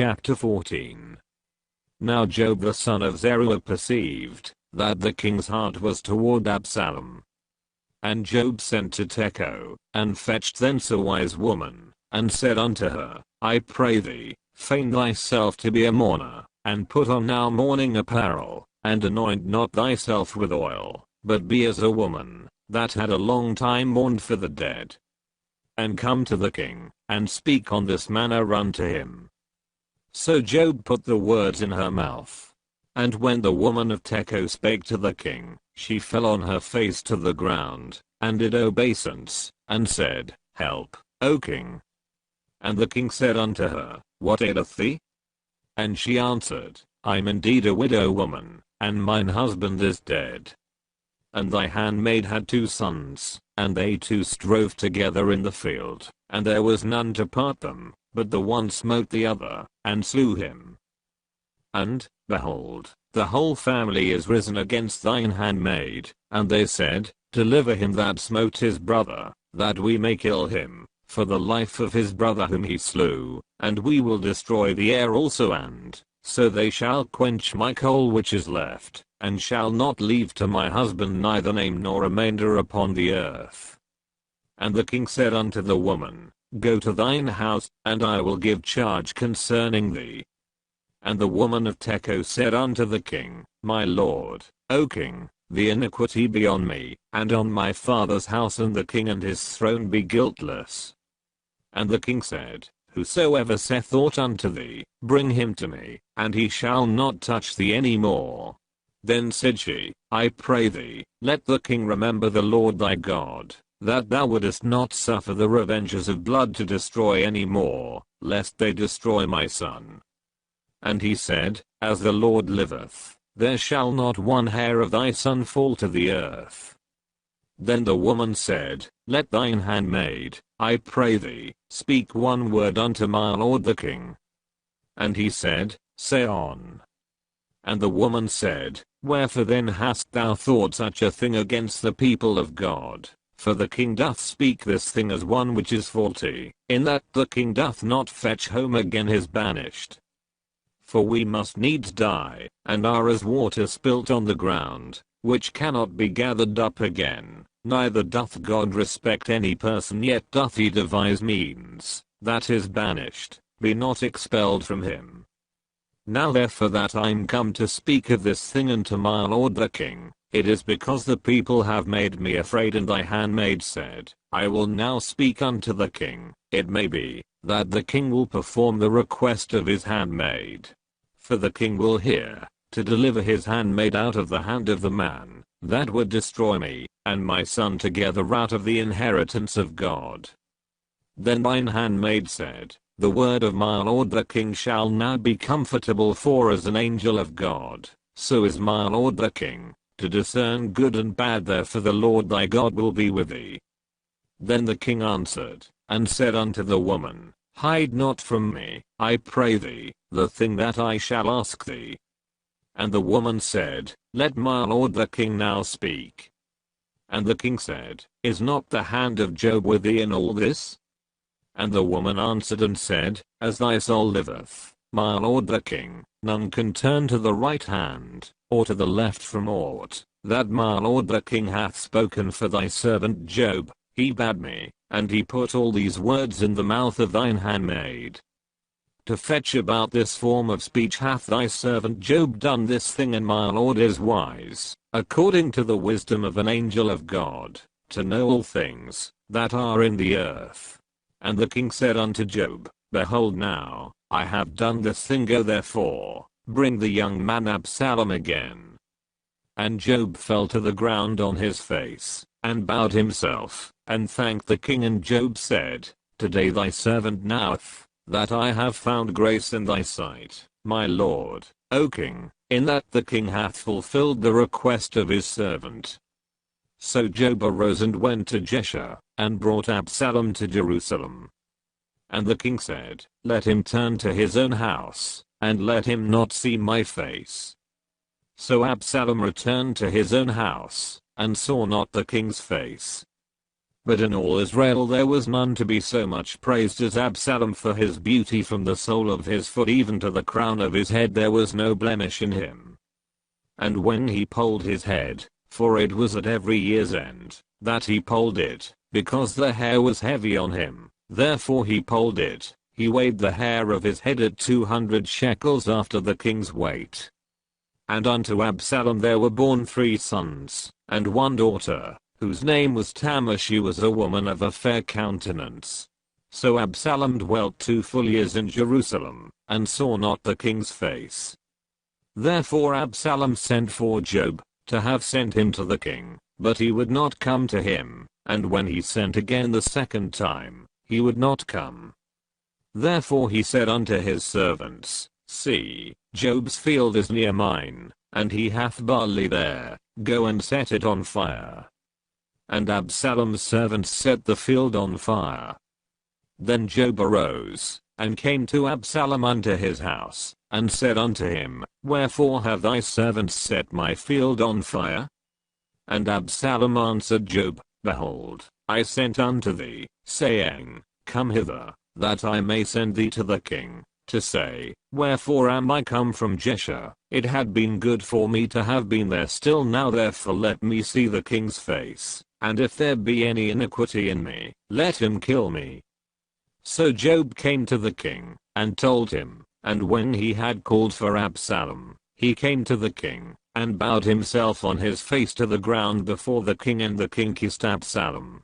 Chapter 14. Now Job the son of Zeruiah perceived that the king's heart was toward Absalom. And Job sent to Tekoa, and fetched thence a wise woman, and said unto her, I pray thee, feign thyself to be a mourner, and put on now mourning apparel, and anoint not thyself with oil, but be as a woman that had a long time mourned for the dead. And come to the king, and speak on this manner unto him. So Job put the words in her mouth. And when the woman of Tekoa spake to the king, she fell on her face to the ground, and did obeisance, and said, Help, O king. And the king said unto her, What aileth thee? And she answered, I am indeed a widow woman, and mine husband is dead. And thy handmaid had 2 sons, and they 2 strove together in the field, and there was none to part them, but the one smote the other, and slew him. And, behold, the whole family is risen against thine handmaid, and they said, Deliver him that smote his brother, that we may kill him, for the life of his brother whom he slew, and we will destroy the heir also, and so they shall quench my coal which is left, and shall not leave to my husband neither name nor remainder upon the earth. And the king said unto the woman, Go to thine house, and I will give charge concerning thee. And the woman of Tekoa said unto the king, My lord, O king, the iniquity be on me, and on my father's house, and the king and his throne be guiltless. And the king said, Whosoever saith aught unto thee, bring him to me, and he shall not touch thee any more. Then said she, I pray thee, let the king remember the Lord thy God, that thou wouldest not suffer the revengers of blood to destroy any more, lest they destroy my son. And he said, As the Lord liveth, there shall not one hair of thy son fall to the earth. Then the woman said, Let thine handmaid, I pray thee, speak one word unto my lord the king. And he said, Say on. And the woman said, Wherefore then hast thou thought such a thing against the people of God? For the king doth speak this thing as one which is faulty, in that the king doth not fetch home again his banished. For we must needs die, and are as water spilt on the ground, which cannot be gathered up again. Neither doth God respect any person, yet doth he devise means, that his banished be not expelled from him. Now therefore that I am come to speak of this thing unto my lord the king, it is because the people have made me afraid. And thy handmaid said, I will now speak unto the king, it may be, that the king will perform the request of his handmaid. For the king will hear, to deliver his handmaid out of the hand of the man that would destroy me, and my son together out of the inheritance of God. Then thine handmaid said, The word of my lord the king shall now be comfortable, for as an angel of God, so is my lord the king, to discern good and bad. Therefore the Lord thy God will be with thee. Then the king answered, and said unto the woman, Hide not from me, I pray thee, the thing that I shall ask thee. And the woman said, Let my lord the king now speak. And the king said, Is not the hand of Job with thee in all this? And the woman answered and said, As thy soul liveth, my lord the king, none can turn to the right hand, or to the left from aught that my lord the king hath spoken for thy servant Job. He bade me, and he put all these words in the mouth of thine handmaid. To fetch about this form of speech hath thy servant Job done this thing, and my lord is wise, according to the wisdom of an angel of God, to know all things that are in the earth. And the king said unto Job, Behold now, I have done this thing. Go therefore, bring the young man Absalom again. And Job fell to the ground on his face, and bowed himself, and thanked the king. And Job said, Today thy servant knoweth that I have found grace in thy sight, my lord, O king, in that the king hath fulfilled the request of his servant. So Job arose and went to Jeshurun, and brought Absalom to Jerusalem. And the king said, Let him turn to his own house, and let him not see my face. So Absalom returned to his own house, and saw not the king's face. But in all Israel there was none to be so much praised as Absalom, for his beauty from the sole of his foot even to the crown of his head there was no blemish in him. And when he polled his head, for it was at every year's end that he polled it, because the hair was heavy on him, therefore he polled it, he weighed the hair of his head at 200 shekels after the king's weight. And unto Absalom there were born 3 sons, and 1 daughter, whose name was Tamar. She was a woman of a fair countenance. So Absalom dwelt 2 full years in Jerusalem, and saw not the king's face. Therefore Absalom sent for Joab, to have sent him to the king, but he would not come to him, and when he sent again the second time, he would not come. Therefore he said unto his servants, See, Joab's field is near mine, and he hath barley there, go and set it on fire. And Absalom's servants set the field on fire. Then Joab arose, and came to Absalom unto his house, and said unto him, Wherefore have thy servants set my field on fire? And Absalom answered Joab, Behold, I sent unto thee, saying, Come hither, that I may send thee to the king, to say, Wherefore am I come from Geshur? It had been good for me to have been there still. Now therefore let me see the king's face, and if there be any iniquity in me, let him kill me. So Joab came to the king, and told him, and when he had called for Absalom, he came to the king, and bowed himself on his face to the ground before the king, and the king kissed Absalom.